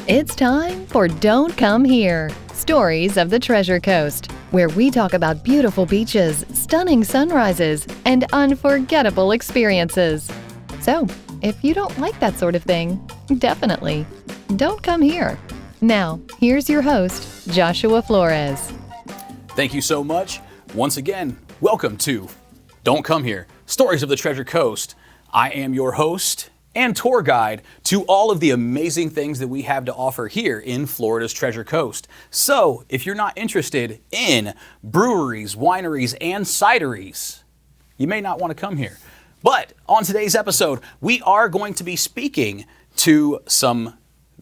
It's time for Don't Come Here, Stories of the Treasure Coast, where we talk about beautiful beaches, stunning sunrises, and unforgettable experiences. So, if you don't like that sort of thing, definitely don't come here. Now, here's your host, Joshua Flores. Thank you so much. Once again, welcome to Don't Come Here, Stories of the Treasure Coast. I am your host and tour guide to all of the amazing things that we have to offer here in Florida's Treasure Coast. So, if you're not interested in breweries, wineries, and cideries, you may not want to come here. But on today's episode, we are going to be speaking to some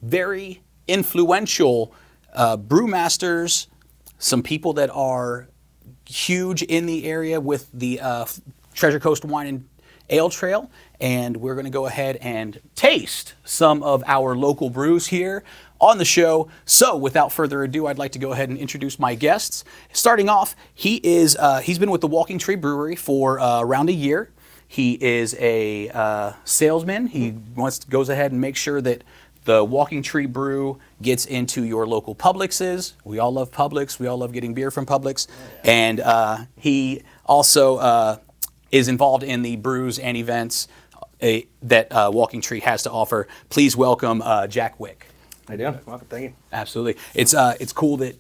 very influential brewmasters, some people that are huge in the area with the Treasure Coast Wine and Ale Trail, and we're going to go ahead and taste some of our local brews here on the show. So without further ado, I'd like to go ahead and introduce my guests. Starting off, he's been with the Walking Tree Brewery for around a year. He is a salesman. He goes ahead and makes sure that the Walking Tree Brew gets into your local Publixes. We all love Publix. We all love getting beer from Publix. And he also is involved in the brews and events that Walking Tree has to offer. Please welcome Jack Wick. How you doing? Welcome, thank you. Absolutely. It's cool that,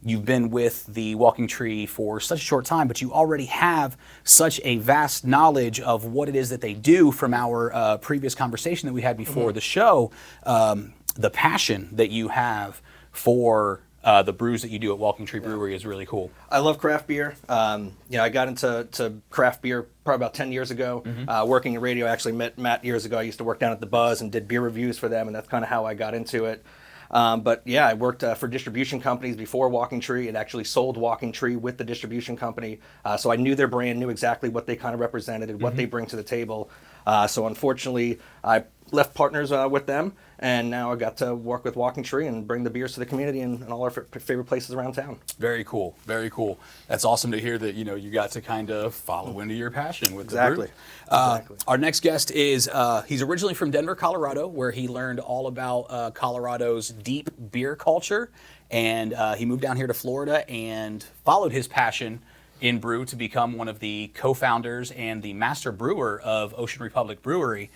you've been with the Walking Tree for such a short time, but you already have such a vast knowledge of what it is that they do from our previous conversation that we had before the show. The passion that you have for the brews that you do at Walking Tree Brewery is really cool. I love craft beer. I got into craft beer probably about 10 years ago. Working in radio, I actually met Matt years ago. I used to work down at the Buzz and did beer reviews for them, and that's kind of how I got into it. I worked for distribution companies before Walking Tree and actually sold Walking Tree with the distribution company. So I knew their brand, knew exactly what they kind of represented and what they bring to the table. So unfortunately, I left partners with them, and now I got to work with Walking Tree and bring the beers to the community and all our favorite places around town. Very cool, very cool. That's awesome to hear that you got to kind of follow into your passion with Exactly. the brew. Our next guest is he's originally from Denver, Colorado, where he learned all about Colorado's deep beer culture, and he moved down here to Florida and followed his passion in brew to become one of the co-founders and the master brewer of Ocean Republic Brewery.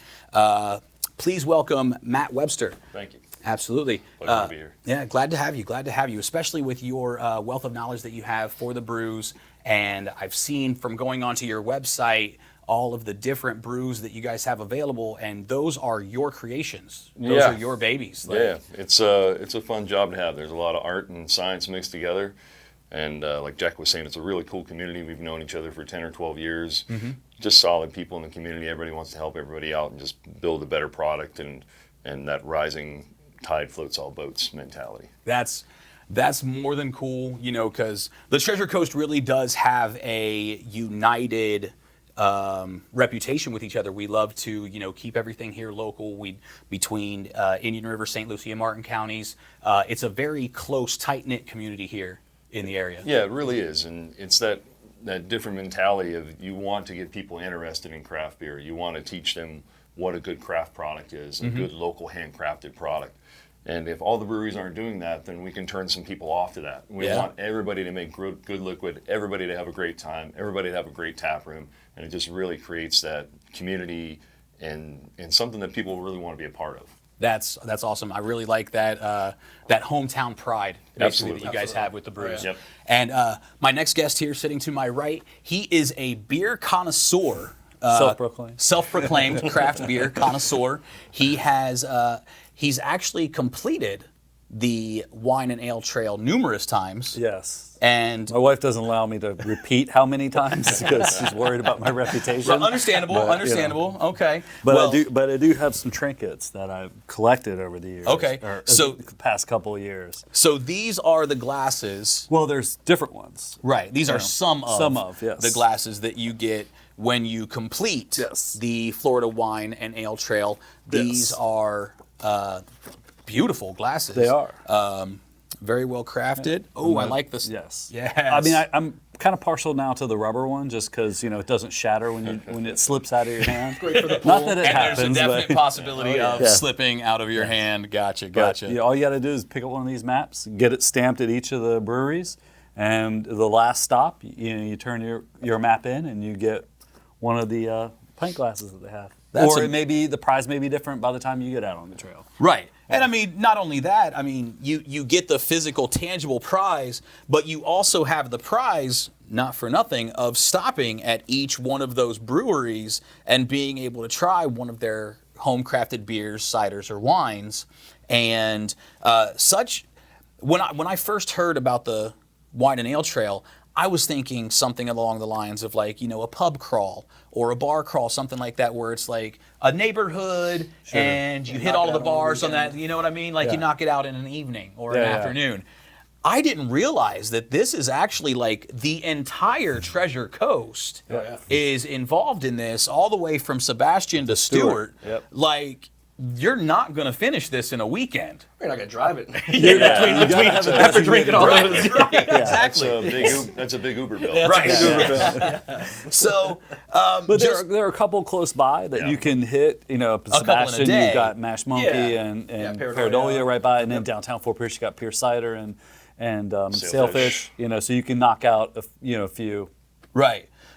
Please welcome Matt Webster. Thank you. Absolutely. Pleasure to be here. Yeah, glad to have you. Glad to have you, especially with your wealth of knowledge that you have for the brews. And I've seen from going onto your website all of the different brews that you guys have available, and those are your creations. Those are your babies. It's a fun job to have. There's a lot of art and science mixed together. And like Jack was saying, it's a really cool community. We've known each other for 10 or 12 years. Just solid people in the community. Everybody wants to help everybody out and just build a better product, and that rising tide floats all boats mentality. That's more than cool, because the Treasure Coast really does have a united reputation with each other. We love to, keep everything here local. Between Indian River, St. Lucie, and Martin counties, it's a very close, tight-knit community here in the area. Yeah, it really is, and it's that different mentality of you want to get people interested in craft beer. You want to teach them what a good craft product is, a good local handcrafted product. And if all the breweries aren't doing that, then we can turn some people off to that. We want everybody to make good liquid, everybody to have a great time, everybody to have a great tap room, and it just really creates that community and something that people really want to be a part of. That's awesome. I really like that hometown pride basically that you guys have with the brews. Yep. And my next guest here, sitting to my right, he is a beer connoisseur. Self-proclaimed craft beer connoisseur. He has he's actually completed the Wine and Ale Trail numerous times. Yes. And my wife doesn't allow me to repeat how many times because she's worried about my reputation. Well, understandable. Okay. But I do have some trinkets that I've collected over the years. Okay. So the past couple of years. So these are the glasses. Well, there's different ones. Right. These are some of the glasses that you get when you complete the Florida Wine and Ale Trail. These are beautiful glasses. They are. Very well crafted. Oh, I like this. Yes. Yes. I mean, I'm kind of partial now to the rubber one, just because it doesn't shatter when it slips out of your hand. Not that it And happens, there's a definite but possibility of slipping out of your hand. Gotcha. all you got to do is pick up one of these maps, get it stamped at each of the breweries, and the last stop, you turn your map in, and you get one of the pint glasses that they have. The prize may be different by the time you get out on the trail. Right. And I mean, not only that, I mean, you get the physical, tangible prize, but you also have the prize, not for nothing, of stopping at each one of those breweries and being able to try one of their home crafted beers, ciders, or wines. And when I first heard about the Wine and Ale Trail, I was thinking something along the lines of like, a pub crawl or a bar crawl, something like that, where it's like a neighborhood and you hit all of the bars on that, you know what I mean? Like you knock it out in an evening or an afternoon. I didn't realize that this is actually like the entire Treasure Coast is involved in this, all the way from Sebastian to Stewart. Like, you're not going to finish this in a weekend. You're not going to drive it. After drinking all those. Exactly. That's a big Uber bill. So, but there are a couple close by that you can hit. Sebastian, you've got Mash Monkey and Paradolia right by, and then downtown Fort Pierce, you got Pierce Cider and Sailfish. So you can knock out a few.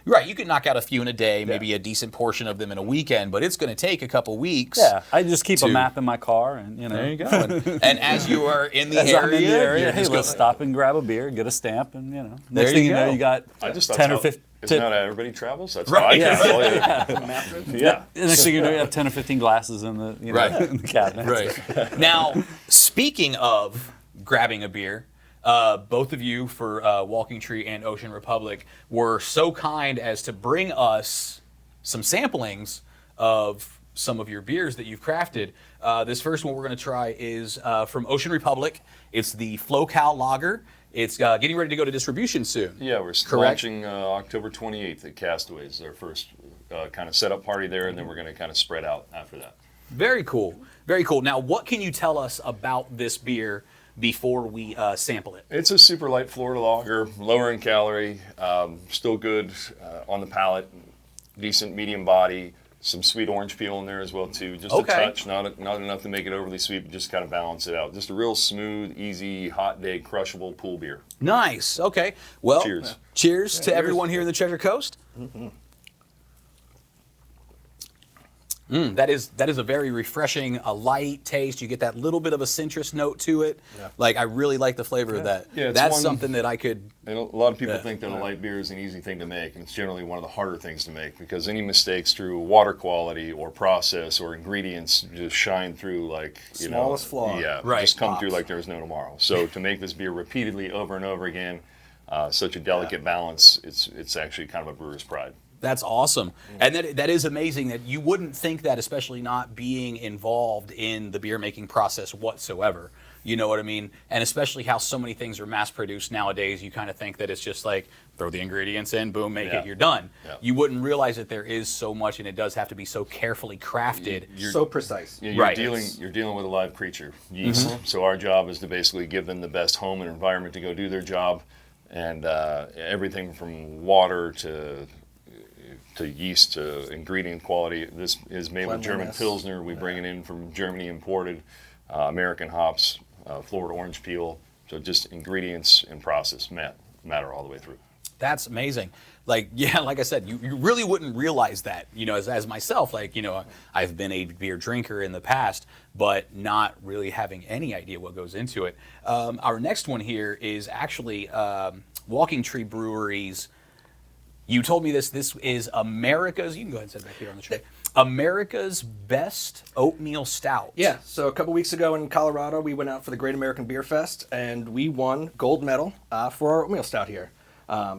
Right, you can knock out a few in a day, maybe a decent portion of them in a weekend, but it's going to take a couple weeks. Yeah, I just keep a map in my car, and there you go. And as you are in the area, hey, let's stop and grab a beer, get a stamp, and next thing you know, you got I just 10 or 15. Isn't that how everybody travels? That's right. Yeah. The next thing you know, you have 10 or 15 glasses in the in the cabinet. Right. Now, speaking of grabbing a beer. Both of you for Walking Tree and Ocean Republic were so kind as to bring us some samplings of some of your beers that you've crafted. This first one we're going to try is from Ocean Republic. It's the Flocal Lager. It's getting ready to go to distribution soon. Yeah, we're launching October 28th at Castaways, our first kind of setup party there, and then we're going to kind of spread out after that. Very cool. Very cool. Now, what can you tell us about this beer before we sample it? It's a super light Florida lager, lower in calorie, still good on the palate, decent medium body, some sweet orange peel in there as well too. Just a touch, not enough to make it overly sweet, but just kind of balance it out. Just a real smooth, easy, hot day, crushable pool beer. Nice. Okay. Well, cheers. Cheers to everyone here in the Treasure Coast. Mm-hmm. That is a very refreshing, a light taste. You get that little bit of a citrus note to it. Yeah. Like, I really like the flavor of that. Yeah, that's something that I could... And a lot of people think that a light beer is an easy thing to make, and it's generally one of the harder things to make, because any mistakes through water quality or process or ingredients just shine through like, smallest flaw. Yeah, just come through like there's no tomorrow. So to make this beer repeatedly over and over again, such a delicate balance, it's actually kind of a brewer's pride. That's awesome. And that is amazing that you wouldn't think that, especially not being involved in the beer making process whatsoever. You know what I mean? And especially how so many things are mass produced nowadays, you kind of think that it's just like throw the ingredients in, boom, make it, you're done. Yeah. You wouldn't realize that there is so much, and it does have to be so carefully crafted. You're so precise. Yeah, you're dealing with a live creature, yeast. Mm-hmm. So our job is to basically give them the best home and environment to go do their job, and everything from water to yeast to ingredient quality. This is made with German Pilsner. We bring it in from Germany, imported, American hops, Florida orange peel. So just ingredients and process matter all the way through. That's amazing. Like I said, you really wouldn't realize that, as myself, I've been a beer drinker in the past, but not really having any idea what goes into it. Our next one here is actually Walking Tree Breweries. You told me this is America's, you can go ahead and set it back here on the tray, America's best oatmeal stout. Yeah, so a couple weeks ago in Colorado, we went out for the Great American Beer Fest, and we won gold medal for our oatmeal stout here.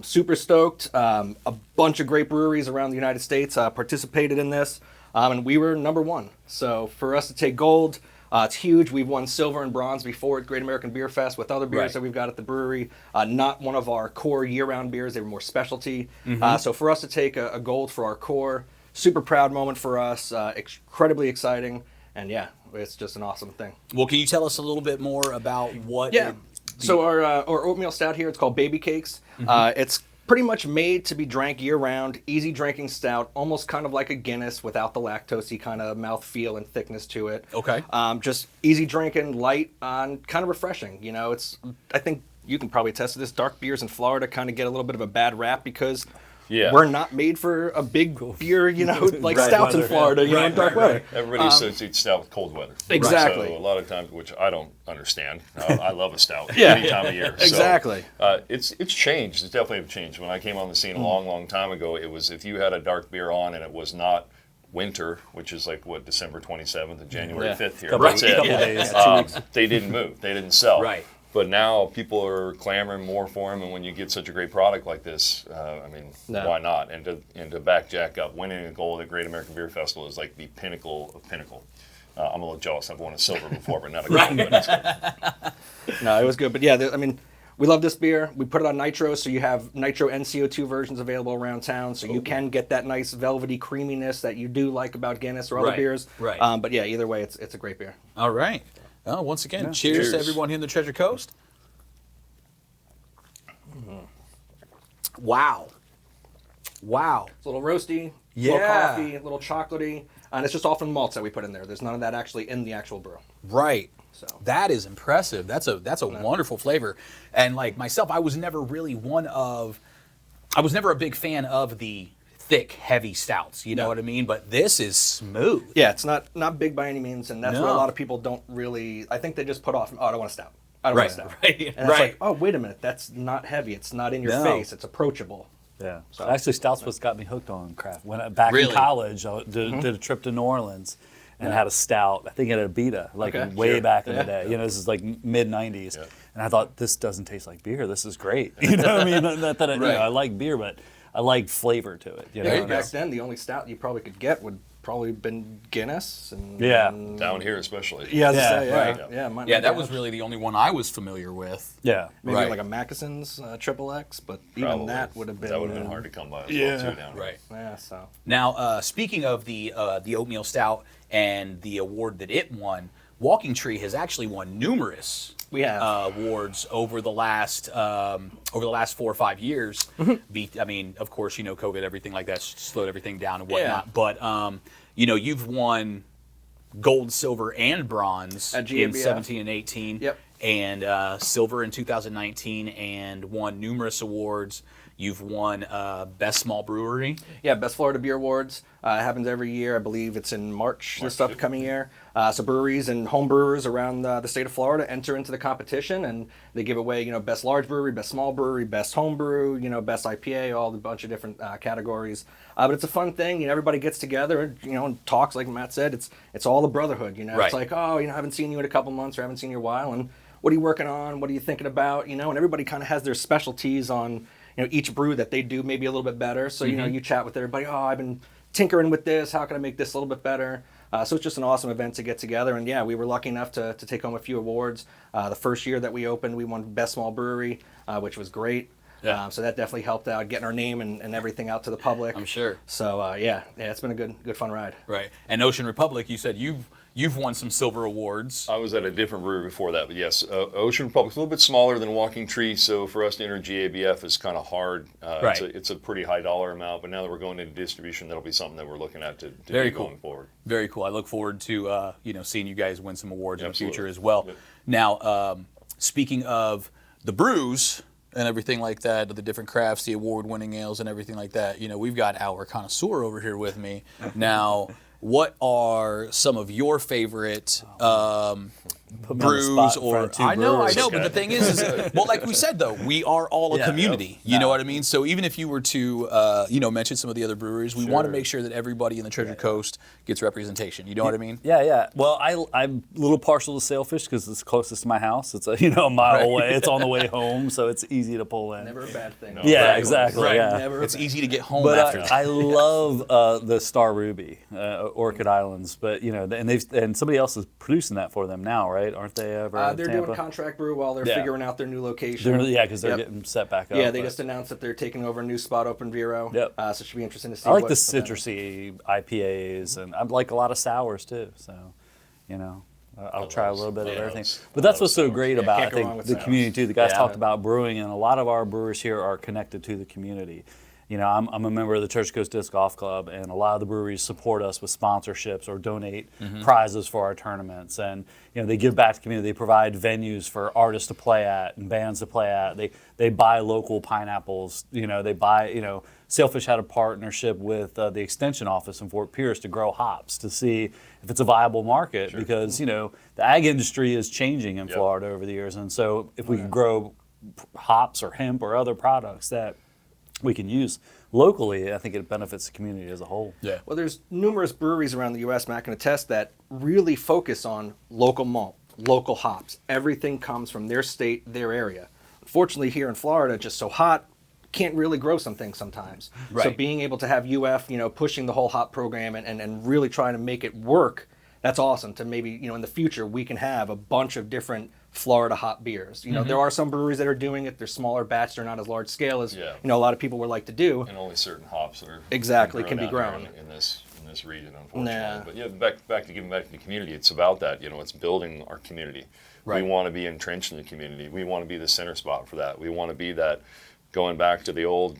Super stoked. A bunch of great breweries around the United States participated in this, and we were number one. So for us to take gold, it's huge. We've won silver and bronze before at Great American Beer Fest with other beers that we've got at the brewery. Not one of our core year-round beers. They were more specialty. Mm-hmm. So for us to take a gold for our core, super proud moment for us, incredibly exciting. And yeah, it's just an awesome thing. Well, can you tell us a little bit more about what... Yeah. So our oatmeal stout here, it's called Baby Cakes. Mm-hmm. It's pretty much made to be drank year-round, easy drinking stout, almost kind of like a Guinness without the lactosey kind of mouthfeel and thickness to it. Okay. Just easy drinking, light, kind of refreshing. You know, I think you can probably attest to this. Dark beers in Florida kind of get a little bit of a bad rap because we're not made for a big beer, you know, like stouts in Florida, you know, in dark weather. Everybody associates stout with cold weather. Exactly. So a lot of times, which I don't understand. I love a stout any time of year. Exactly. So, it's changed. It's definitely changed. When I came on the scene a long time ago, it was if you had a dark beer on and it was not winter, which is like December 27th and January 5th here. Couple That's it. They didn't move. They didn't sell. Right. But now people are clamoring more for them, and when you get such a great product like this, why not? And to back Jack up, winning a gold at Great American Beer Festival is like the pinnacle of pinnacle. I'm a little jealous. I've won a silver before, but not a gold. But No, it was good. But yeah, we love this beer. We put it on nitro, so you have nitro and CO2 versions available around town, so you can get that nice velvety creaminess that you do like about Guinness or other beers. Right. But yeah, either way, it's a great beer. All right. Once again, cheers to everyone here in the Treasure Coast. Wow. Wow. It's a little roasty, Yeah. little coffee, a little chocolatey, and it's just all from malts that we put in there. There's none of that actually in the actual brew. Right. So that is impressive. That's a wonderful flavor. And like myself, I was never a big fan of the thick, heavy stouts. You know what I mean? But this is smooth. yeah, it's not big by any means, and that's where a lot of people don't really. I think they just put off. Oh, I don't want a stout. I don't want a stout. Right. And it's like, oh, wait a minute, that's not heavy. It's not in your face. It's approachable. Yeah. So- Actually, stouts what got me hooked on craft. Back in Really? college, I did a trip to New Orleans and had a stout. I think it had a Beta, way back in the day. You know, this is like mid '90s, and I thought this doesn't taste like beer. This is great. You know what I mean? Not that I like beer, but I like flavor to it. You know? Yeah, back then, the only stout you probably could get would probably been Guinness. And down here especially. Yeah, That was really the only one I was familiar with. Yeah. maybe like a Mackeson's Triple X, but even that would have been hard to come by as well too down here. Right. Yeah, so Now, speaking of the Oatmeal Stout and the award that it won, Walking Tree has actually won numerous awards over the last 4 or 5 years. I mean, of course, you know, COVID, everything like that slowed everything down and whatnot. But you know, you've won gold, silver, and bronze at in GABF. 17 and 18. Yep. And silver in 2019, and won numerous awards. You've won Best Small Brewery. Yeah, Best Florida Beer Awards. It happens every year. I believe it's in March this upcoming year. So breweries and home brewers around the state of Florida enter into the competition, and they give away, you know, Best Large Brewery, Best Small Brewery, Best Home Brew, you know, Best IPA, all the bunch of different categories. But it's a fun thing. You know, everybody gets together and, you know, and talks, like Matt said. It's all a brotherhood, you know. Right. It's like, oh, you know, I haven't seen you in a couple months or haven't seen you in a while, and what are you working on? What are you thinking about? You know, and everybody kind of has their specialties on, you know, each brew that they do maybe a little bit better. So, you know, you chat with everybody, oh, I've been tinkering with this. How can I make this a little bit better? So it's just an awesome event to get together. And yeah, we were lucky enough to take home a few awards. The first year that we opened, we won Best Small Brewery, which was great. Yeah. So that definitely helped out getting our name and everything out to the public. I'm sure. So yeah, it's been a good fun ride. Right. And Ocean Republic, you said you've won some silver awards. I was at a different brewery before that, but yes, Ocean Republic's a little bit smaller than Walking Tree, so for us to enter GABF is kind of hard. Right. It's a pretty high dollar amount, but now that we're going into distribution, that'll be something that we're looking at to Very do cool. going forward. Very cool. I look forward to you know, seeing you guys win some awards in the Absolutely. future as well. Yep. Now, speaking of the brews and everything like that, the different crafts, the award-winning ales and everything like that, you know, we've got our connoisseur over here with me. Now, what are some of your favorite Put me on the brews spot in front or of two I know, brewers. but the thing is well, like we said though, we are all a Yeah, community. yep. You know what I mean? So even if you were to you know, mention some of the other breweries, we want to make sure that everybody in the Treasure Coast gets representation. You know what I mean? Yeah. Well, I'm a little partial to Sailfish because it's closest to my house. It's a mile away. It's on the way home, so it's easy to pull in. Never a bad thing. Yeah, Right. exactly. Right. Yeah. Never a It's bad easy to get home But after that. I love the Star Ruby, Orchid Islands. But you know, and somebody else is producing that for them now, right? Aren't they ever? They're Tampa? doing contract brew while they're Yeah. figuring out their new location. Because they're Yep. getting set back up. Yeah, they but just announced that they're taking over a new spot open Vero. Yep. So it should be interesting to see. I like what the that is. citrusy IPAs, and I like a lot of sours too. So, you know, I'll try a little bit of everything. those- But that's those what's so sours. great Yeah, about, I can't go wrong think, with the sours. community too. The guys Yeah. talked about brewing, and a lot of our brewers here are connected to the community. You know, I'm a member of the Treasure Coast Disc Golf Club, and a lot of the breweries support us with sponsorships or donate prizes for our tournaments. And you know, they give back to the community. They provide venues for artists to play at and bands to play at. They buy local pineapples. You know, they buy. You know, Sailfish had a partnership with the Extension Office in Fort Pierce to grow hops to see if it's a viable market, because you know the ag industry is changing in Florida over the years, and so if we could grow hops or hemp or other products that we can use locally, I think it benefits the community as a whole. Yeah. Well, there's numerous breweries around the U.S., Matt can attest, that really focus on local malt, local hops. Everything comes from their state, their area. Unfortunately, here in Florida, just so hot, can't really grow some things sometimes. So Right. being able to have UF, you know, pushing the whole hop program and really trying to make it work, that's awesome. To maybe, you know, in the future, we can have a bunch of different Florida hop beers. You know, there are some breweries that are doing it. They're smaller batch. They're not as large scale as, you know, a lot of people would like to do. And only certain hops are Exactly, can be down here grown. in this region, unfortunately. Nah. But yeah, back to giving back to the community. It's about that. You know, it's building our community. Right. We want to be entrenched in the community. We want to be the center spot for that. We want to be that, going back to the old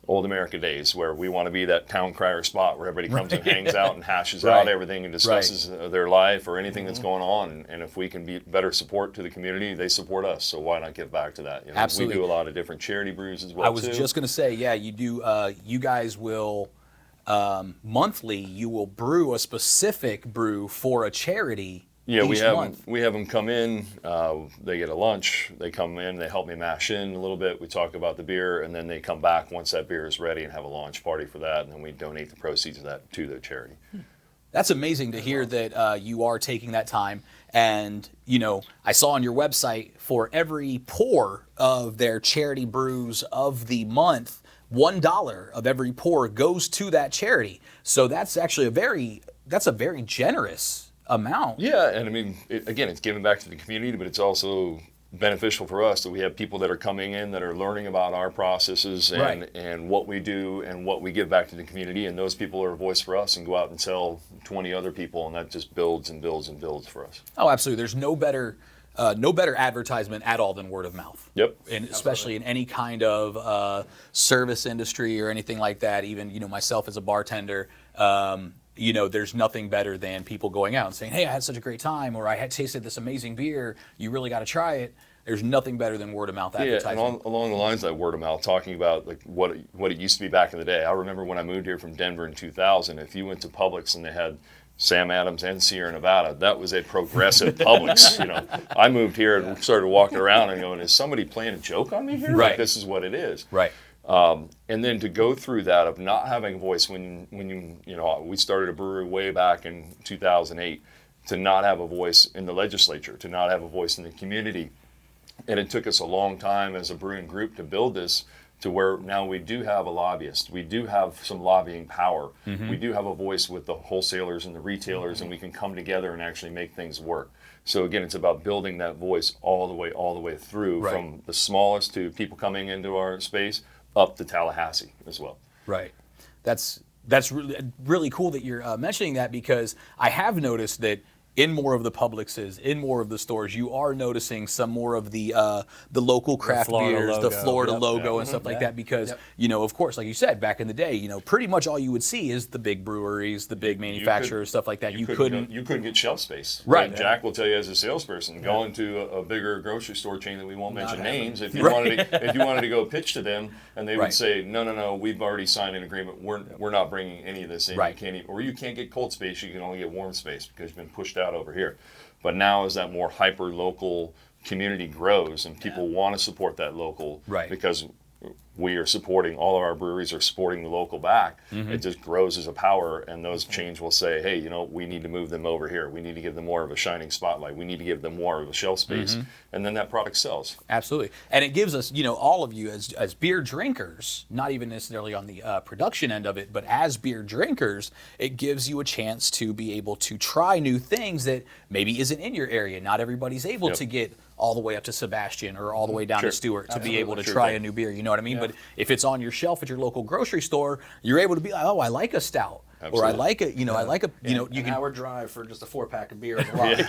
America days, where we want to be that town crier spot where everybody comes and hangs out and hashes Right. out everything and discusses their life or anything that's going on. And if we can be better support to the community, they support us. So why not give back to that? You know, Absolutely. We do a lot of different charity brews as well. I was too. just going to say, yeah, you do. You guys will monthly. You will brew a specific brew for a charity. Yeah, each month. we have them come in. They get a lunch. They come in. They help me mash in a little bit. We talk about the beer, and then they come back once that beer is ready and have a launch party for that. And then we donate the proceeds of that to the charity. That's amazing to hear that you are taking that time. And, you know, I saw on your website, for every pour of their charity brews of the month, $1 of every pour goes to that charity. So that's actually a very generous amount. Yeah, and I mean, again, it's giving back to the community, but it's also beneficial for us that we have people that are coming in that are learning about our processes and, Right. and what we do and what we give back to the community. And those people are a voice for us and go out and tell 20 other people, and that just builds and builds and builds for us. Oh, absolutely. There's no better advertisement at all than word of mouth. Yep. And especially in any kind of service industry or anything like that. Even, you know, myself as a bartender, you know, there's nothing better than people going out and saying, hey, I had such a great time, or I had tasted this amazing beer. You really got to try it. There's nothing better than word of mouth Yeah, advertising. and along the lines of that word of mouth, talking about like what it used to be back in the day. I remember when I moved here from Denver in 2000, if you went to Publix and they had Sam Adams and Sierra Nevada, that was a progressive Publix. You know, I moved here and started walking around and going, is somebody playing a joke on me here? Right. Like, this is what it is. Right. And then to go through that of not having a voice when you know, we started a brewery way back in 2008, to not have a voice in the legislature, to not have a voice in the community. And it took us a long time as a brewing group to build this to where now we do have a lobbyist. We do have some lobbying power. We do have a voice with the wholesalers and the retailers, and we can come together and actually make things work. So again, it's about building that voice all the way through, Right. from the smallest to people coming into our space up to Tallahassee as well. Right. That's really cool that you're mentioning that, because I have noticed that in more of the Publixes, in more of the stores, you are noticing some more of the local craft Florida beers, the logo. Florida Yep. logo and stuff like that. Because you know, of course, like you said, back in the day, you know, pretty much all you would see is the big breweries, the big manufacturers, stuff like that. You couldn't. You couldn't get shelf space. Right. And Jack will tell you as a salesperson, going to a bigger grocery store chain that we won't mention names. If you Right. wanted to go pitch to them, and they would Right. say, no, we've already signed an agreement. We're not bringing any of this in. Right. You can't or you can't get cold space. You can only get warm space because you've been pushed out over here. But now, as that more hyper local community grows and people want to support that local, Right. because we are supporting, all of our breweries are supporting the local back, it just grows as a power, and those chains will say, hey, you know, we need to move them over here. We need to give them more of a shining spotlight. We need to give them more of a shelf space, and then that product sells. Absolutely. And it gives us, you know, all of you as beer drinkers, not even necessarily on the production end of it, but as beer drinkers, it gives you a chance to be able to try new things that maybe isn't in your area. Not everybody's able Yep. to get all the way up to Sebastian or all the way down Sure. to Stewart to be Absolutely. able to Sure try thing. a new beer. You know what I mean? Yeah. But if it's on your shelf at your local grocery store, you're able to be like, oh, I like a stout. Absolutely. Or I like it, I like a, you an can. hour drive for just a 4-pack of beer is a lot.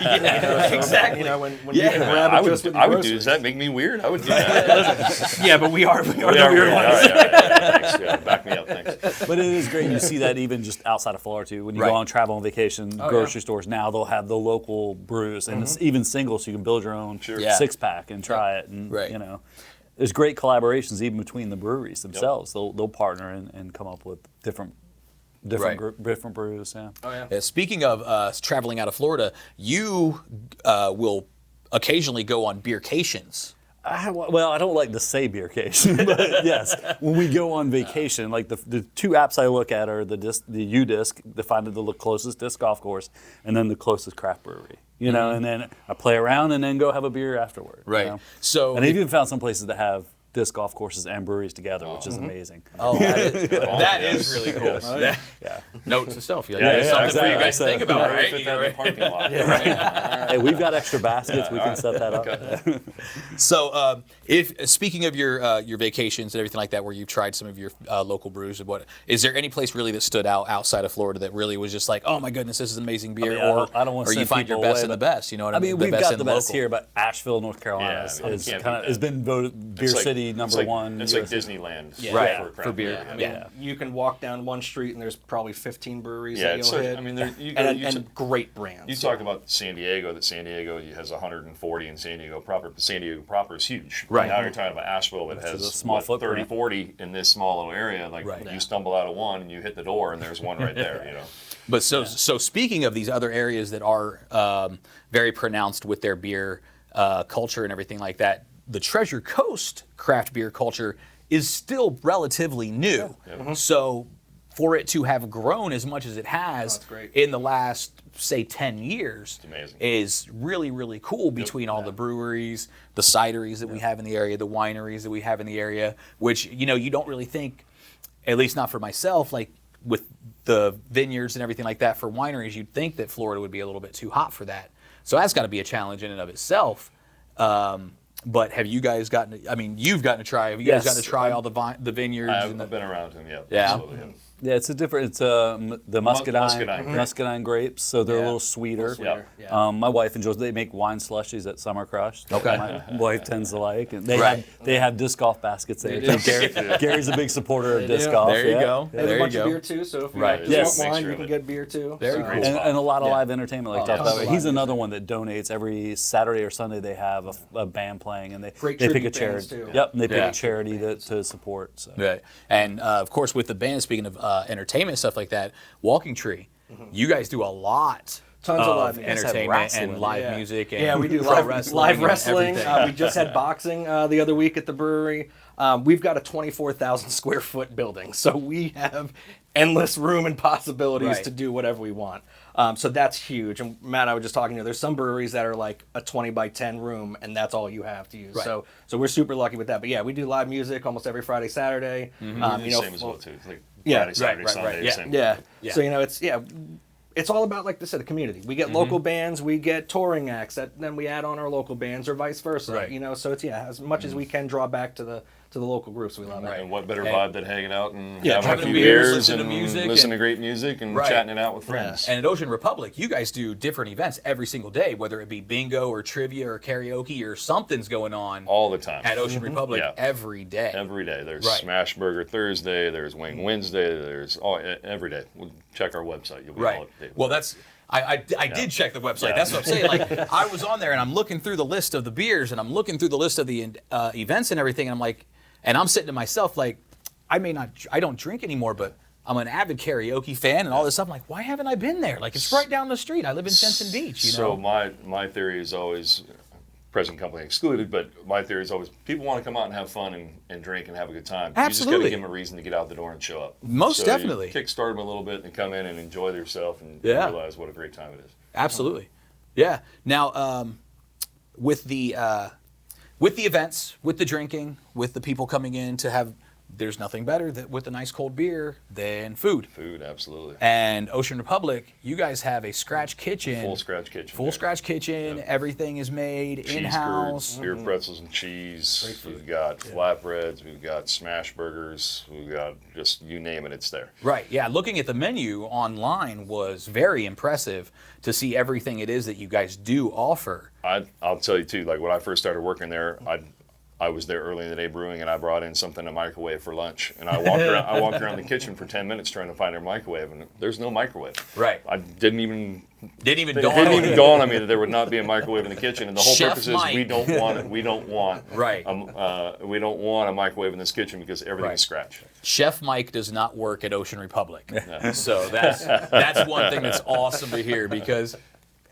Exactly. When you can Yeah. grab it I just would, with your I would do. groceries. Does that make me weird? I would do that. Yeah, but we are the Yeah, weird right. ones. Thanks. Yeah, back me up. Thanks. But it is great. You see that even just outside of Florida too. When you Right. go on travel and vacation, grocery stores now they'll have the local brews and it's even singles, so you can build your own Yeah. 6-pack and try it. And Right. there's great collaborations even between the breweries themselves. They'll partner and come up with different brews. Yeah. Oh, yeah. Speaking of traveling out of Florida, you will occasionally go on Beercations. Well, I don't like to say beercation, but yes, when we go on vacation, like the two apps I look at are the U-Disc, to find the closest disc golf course, and then the closest craft brewery. And then I play around and then go have a beer afterward. Right. So, and I've even found some places that have disc golf courses and breweries together, which is amazing. oh, that is really cool. Yeah. Note to self. Something exactly. for you guys to think about, right? Fit that in the parking lot. Hey, we've got extra baskets. We can set that up. So, if speaking of your vacations and everything like that, where you've tried some of your local brews, and what is there any place really that stood out outside of Florida that really was just like, oh my goodness, this is amazing beer, I don't want to or you send find your people best away, and the but- best? You know what I mean? We've got the in best local. here, but Asheville, North Carolina Yeah, I mean, you can't beat that. has been voted Beer It's like- City it's number like- one. It's like US. Disneyland. Right, for craft for beer. I mean, Yeah. you can walk down one street and there's probably 15 breweries Yeah, that it's you'll like, hit. I mean, you and great brands. You talk about San Diego, that San Diego has 140 in San Diego proper. San Diego proper is huge. Right. Now you're talking about Asheville that Which is has a small footprint. 30, 40 in this small little area. Like Right. you stumble out of one and you hit the door and there's one right there. But so speaking of these other areas that are very pronounced with their beer culture and everything like that, the Treasure Coast craft beer culture is still relatively new. So for it to have grown as much as it has great. in the last, say, 10 years amazing. is really, really cool between all the breweries, the cideries that we have in the area, the wineries that we have in the area, which, you don't really think, at least not for myself, like with the vineyards and everything like that for wineries, you'd think that Florida would be a little bit too hot for that. So that's got to be a challenge in and of itself. But have you guys gotten you've gotten to try, have you guys Yes. gotten to try all the vineyards? I've and the, been around them, yeah. Yeah. Absolutely, yeah. Yeah, it's the muscadine Muscadine grapes, so they're a Yeah. little sweeter. Sweeter, yeah. My wife enjoys. They make wine slushies at Summer Crush. That Okay. my wife tends to like, and they Right. have disc golf baskets there. They too. do. Gary's a big supporter of They disc do. golf. There you yeah. go. They have There a you bunch go. of beer too, so if you Right. just Yes. want wine, Mixture you of can it. get beer too. Very So- cool. And a lot of live entertainment, like talked tons about. of He's live another one that donates every Saturday or Sunday. They have a band playing, and they Great pick a tribute charity. bands, too. Yep, and they pick Yeah. a charity to support. So. Right. And of course, with the band, speaking of entertainment stuff like that, Walking Tree, you guys do a lot Tons of live music. entertainment wrestling. and live Yeah. music. And Yeah, we do pro live wrestling. live and wrestling. everything. We just had boxing the other week at the brewery. We've got a 24,000 square foot building, so we have endless room and possibilities Right. to do whatever we want. So that's huge. And Matt, I was just talking to you. There's some breweries that are like a 20 by 10 room, and that's all you have to use. Right. So we're super lucky with that. But yeah, we do live music almost every Friday, Saturday. Same as well too. It's like Yeah. Friday, Saturday, right, Sunday. yeah. Same. Yeah. Yeah. So it's all about, like I said, the community. We get local bands, we get touring acts that then we add on our local bands, or vice versa. Right. So it's as much as we can draw back to the local groups. We love it. And what better vibe than hanging out and Yeah, having a having few beers, beers listening to and music listening and- to great music and Right. chatting it out with friends. And at Ocean Republic, you guys do different events every single day, whether it be bingo or trivia or karaoke or something's going on All the time. at Ocean Republic Yeah. every day. Every day. There's Right. Smash Burger Thursday, there's Wing Wednesday, there's every day. We'll check our website. You'll be all Right. up to date. Well, that's I did check the website. Yeah. That's what I'm saying. Like I was on there and I'm looking through the list of the beers and I'm looking through the list of the events and everything. And I'm like, and I'm sitting to myself like, I don't drink anymore, but I'm an avid karaoke fan and all this stuff. I'm like, why haven't I been there? Like it's right down the street. I live in Jensen Beach. So my theory is always, present company excluded, but my theory is always people want to come out and have fun and drink and have a good time. You just got Absolutely. to give them a reason to get out the door and show up. Most So definitely. You kickstart them a little bit and come in and enjoy themselves and Yeah. realize what a great time it is. Absolutely. Yeah. Now, with the events, with the drinking, with the people coming in to have there's nothing better with a nice cold beer than food. Food, absolutely. And Ocean Republic, you guys have a scratch kitchen. Full scratch kitchen. Full scratch kitchen. Yep. Everything is made Cheese in-house. curds, beer pretzels and cheese. We've got flatbreads. We've got smash burgers. We've got just, you name it, it's there. Right, yeah. Looking at the menu online was very impressive to see everything it is that you guys do offer. I'll tell you too, like when I first started working there, I was there early in the day brewing, and I brought in something to microwave for lunch. And I walked around the kitchen for 10 minutes trying to find a microwave, and there's no microwave. Right. It didn't even dawn on me that there would not be a microwave in the kitchen. And the whole Chef purpose is Mike. we don't want Right. we don't want a microwave in this kitchen because everything Right. is scratch. Chef Mike does not work at Ocean Republic. So that's one thing that's awesome to hear, because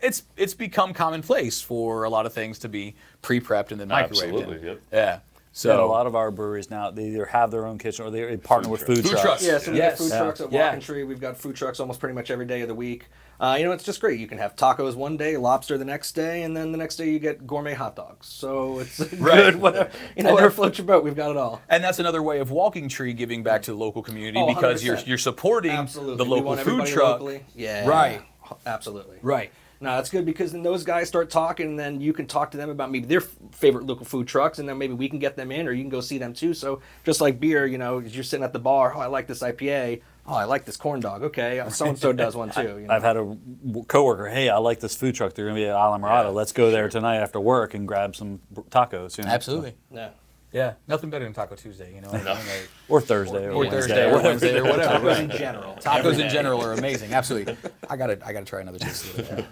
it's become commonplace for a lot of things to be pre-prepped and then microwaved. Absolutely, yep. Yeah. So And a lot of our breweries now, they either have their own kitchen or they partner with food trucks. trucks. Yeah, so we Yes. have food trucks at Walking Tree. We've got food trucks almost pretty much every day of the week. It's just great. You can have tacos one day, lobster the next day, and then the next day you get gourmet hot dogs. So it's good. Whatever floats your boat, we've got it all. And that's another way of Walking Tree giving back to the local community, Oh, because 100%. you're supporting Absolutely. the We local want food everybody truck. locally. Yeah. Right. Absolutely. Right. No, that's good, because then those guys start talking, and then you can talk to them about maybe their favorite local food trucks, and then maybe we can get them in, or you can go see them too. So just like beer, as you're sitting at the bar, oh, I like this IPA. Oh, I like this corn dog. Okay, so-and-so does one too. I've had a coworker, hey, I like this food truck. They're going to be at Alamorado. Let's go there tonight after work and grab some tacos. Absolutely. Yeah. Yeah. Nothing better than Taco Tuesday, you know. No. Or Thursday. Or Thursday or Wednesday or whatever. Tacos in general. Tacos in general are amazing. Absolutely. I gotta try another taste of it.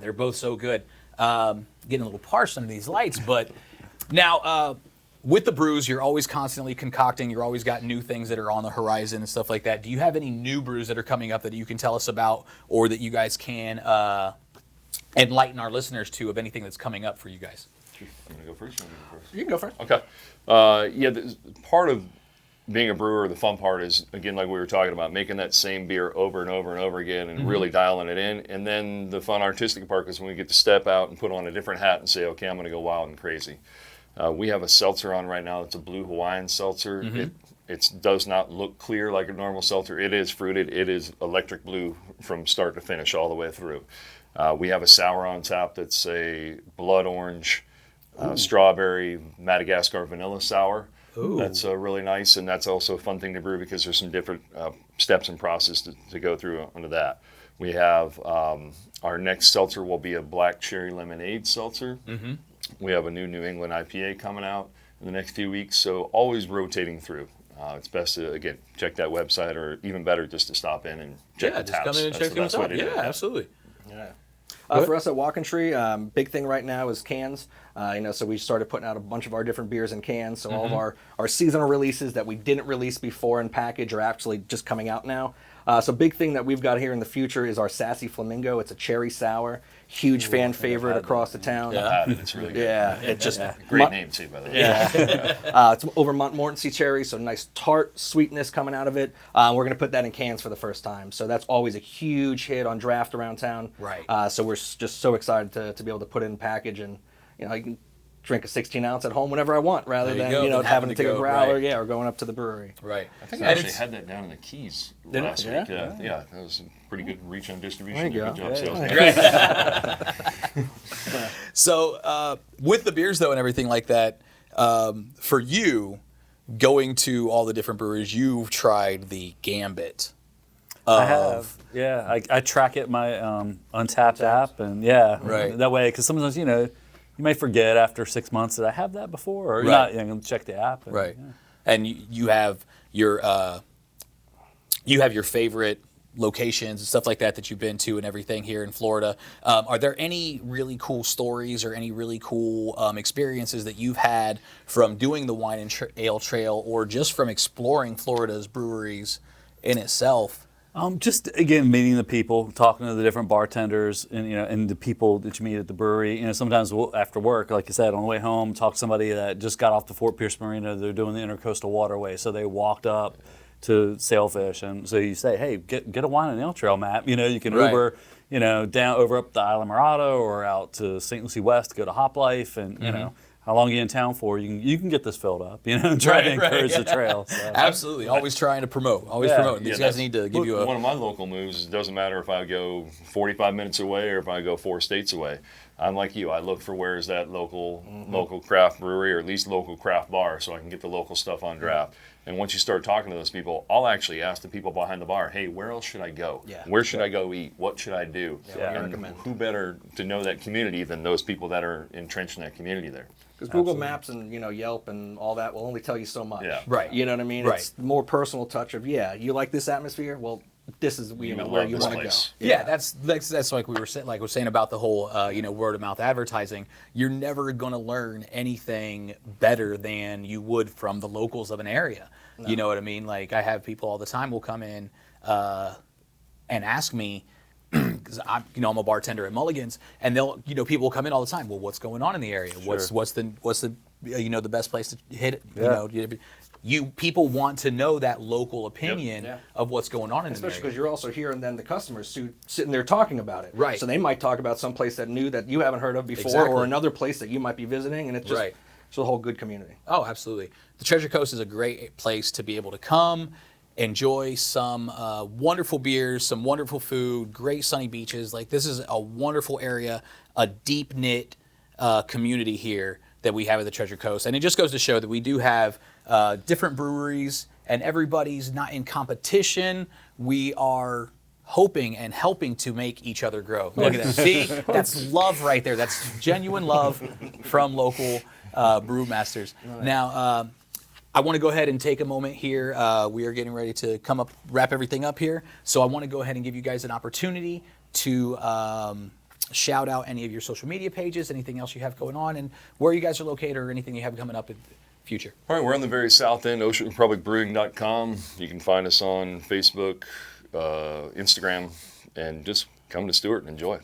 They're both so good. Getting a little parched under these lights, but now with the brews, you're always constantly concocting. You're always got new things that are on the horizon and stuff like that. Do you have any new brews that are coming up that you can tell us about, or that you guys can enlighten our listeners to, of anything that's coming up for you guys? I'm going to go first. You can go first. Okay. Part of being a brewer, the fun part is, again, like we were talking about, making that same beer over and over and over again and really dialing it in. And then the fun artistic part is when we get to step out and put on a different hat and say, okay, I'm going to go wild and crazy. We have a seltzer on right now. It's a blue Hawaiian seltzer. It does not look clear like a normal seltzer. It is fruited. It is electric blue from start to finish all the way through. We have a sour on tap that's a blood orange, strawberry, Madagascar vanilla sour. Ooh. That's really nice, and that's also a fun thing to brew because there's some different steps and process to go through under that. We have our next seltzer will be a black cherry lemonade seltzer. We have a New England IPA coming out in the next few weeks, so always rotating through. It's best to, again, check that website, or even better, just to stop in and check the taps. Come in and check the best way to do it. Absolutely. Yeah. For us at Walking Tree, big thing right now is cans. So we started putting out a bunch of our different beers in cans. So all of our seasonal releases that we didn't release before in package are actually just coming out now. So big thing that we've got here in the future is our Sassy Flamingo. It's a cherry sour, huge fan favorite across the town. It's really good. Yeah, it just Great name too, by the way. It's over Montmorency cherry, so nice tart sweetness coming out of it. We're going to put that in cans for the first time, so that's always a huge hit on draft around town. Right. So we're just so excited to be able to put it in package, and I can drink a 16-ounce at home whenever I want, rather than having to take a growler, or going up to the brewery. Right. I think I actually had that down in the Keys last week. Yeah, that was a pretty good reach on distribution. There you Good go. job, sales. So with the beers, though, and everything like that, for you, going to all the different breweries, you've tried the Gambit. I have, I track it in my Untapped app, and that way, because sometimes you may forget after 6 months that I have that before, or not. Check the app. And, and you have your favorite locations and stuff like that you've been to and everything here in Florida. Are there any really cool stories or any really cool experiences that you've had from doing the wine and ale trail, or just from exploring Florida's breweries in itself? Just again, meeting the people, talking to the different bartenders, and the people that you meet at the brewery. Sometimes after work, like I said, on the way home, talk to somebody that just got off the Fort Pierce Marina. They're doing the Intercoastal Waterway, so they walked up to Sailfish, and so you say, hey, get a wine and ale trail map. You can Uber, down over up the Isla Morada or out to St. Lucie West to go to Hop Life, and how long are you in town for? You can get this filled up, and try to encourage the trail. So. Absolutely. Always trying to promote. Always promote. These guys need to give you one of my local moves. It doesn't matter if I go 45 minutes away or if I go 4 states away. I'm like you. I look for where is that local craft brewery or at least local craft bar so I can get the local stuff on draft. And once you start talking to those people, I'll actually ask the people behind the bar, hey, where else should I go? Yeah. Where should I go eat? What should I do? And who better to know that community than those people that are entrenched in that community there? Because Google Maps and Yelp and all that will only tell you so much. Yeah. Right. You know what I mean? Right. It's more personal touch of you like this atmosphere. Well, this is where you want to go. Yeah, that's like we were saying, about the whole word of mouth advertising. You're never going to learn anything better than you would from the locals of an area. No. You know what I mean? Like I have people all the time will come in and ask me. Because I'm a bartender at Mulligan's, and people will come in all the time. Well, what's going on in the area? Sure. What's the the best place to hit it? Yeah. People want to know that local opinion of what's going on in the area. Especially because you're also hearing then the customers sitting there talking about it. Right. So they might talk about some place that you haven't heard of before, or another place that you might be visiting, and it's just it's a whole good community. Oh, absolutely. The Treasure Coast is a great place to be able to come. Enjoy some wonderful beers, some wonderful food, great sunny beaches. Like this is a wonderful area, a deep knit community here that we have at the Treasure Coast. And it just goes to show that we do have different breweries and everybody's not in competition. We are hoping and helping to make each other grow. Look at that. See, that's love right there. That's genuine love from local brewmasters. Now, I want to go ahead and take a moment here. We are getting ready to wrap everything up here. So I want to go ahead and give you guys an opportunity to shout out any of your social media pages, anything else you have going on, and where you guys are located or anything you have coming up in the future. All right, we're on the very south end, oceanrepublicbrewing.com. You can find us on Facebook, Instagram, and just come to Stewart and enjoy.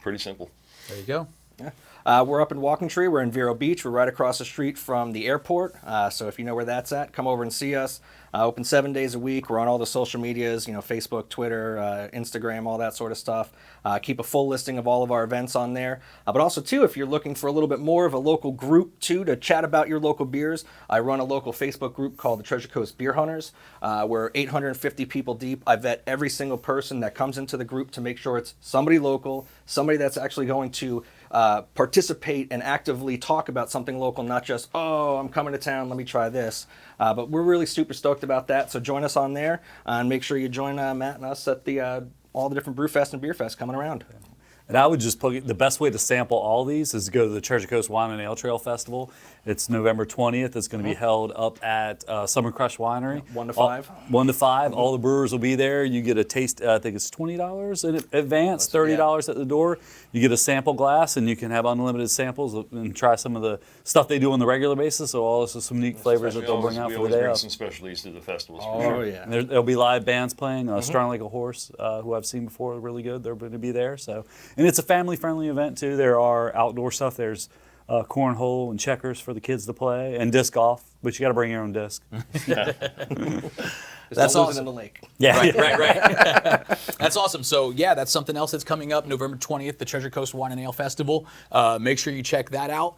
Pretty simple. There you go. Yeah. We're up in Walking Tree. We're in Vero Beach. We're right across the street from the airport. So if you know where that's at, come over and see us. Open 7 days a week. We're on all the social medias, Facebook, Twitter, Instagram, all that sort of stuff. Keep a full listing of all of our events on there. But also, too, if you're looking for a little bit more of a local group, too, to chat about your local beers, I run a local Facebook group called the Treasure Coast Beer Hunters. We're 850 people deep. I vet every single person that comes into the group to make sure it's somebody local, somebody that's actually going to participate and actively talk about something local, not just, oh, I'm coming to town, let me try this. But we're really super stoked about that. So join us on there and make sure you join Matt and us at all the different Brewfest and Beerfest coming around. And I would just plug the best way to sample all these is to go to the Treasure Coast Wine and Ale Trail Festival. It's November 20th. It's going to be held up at Summer Crush Winery. 1 to 5. 1 to 5. All the brewers will be there. You get a taste, I think it's $20 in advance, $30 at the door. You get a sample glass, and you can have unlimited samples and try some of the stuff they do on the regular basis. So also some unique flavors that they'll bring out for the day. We always bring some specialties to the festivals. Oh, sure. yeah. And there'll be live bands playing. Strong Like a Horse, who I've seen before, really good. They're going to be there. So, and it's a family-friendly event, too. There are outdoor stuff. There's cornhole and checkers for the kids to play, and disc golf, but you got to bring your own disc. That's awesome. In the lake. Yeah, right. That's awesome. So yeah, that's something else that's coming up November 20th, the Treasure Coast Wine and Ale Festival. Make sure you check that out.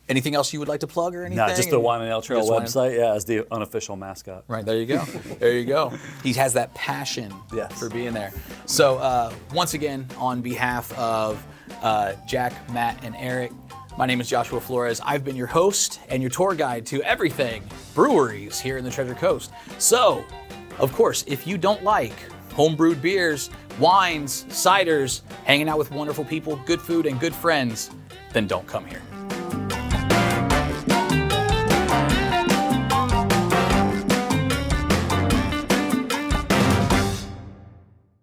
Anything else you would like to plug or anything? No, just the Wine and Ale Trail website, as the unofficial mascot. Right, there you go. There you go. He has that passion for being there. So once again, on behalf of Jack, Matt, and Eric, my name is Joshua Flores. I've been your host and your tour guide to everything breweries here in the Treasure Coast. So, of course, if you don't like homebrewed beers, wines, ciders, hanging out with wonderful people, good food, and good friends, then don't come here.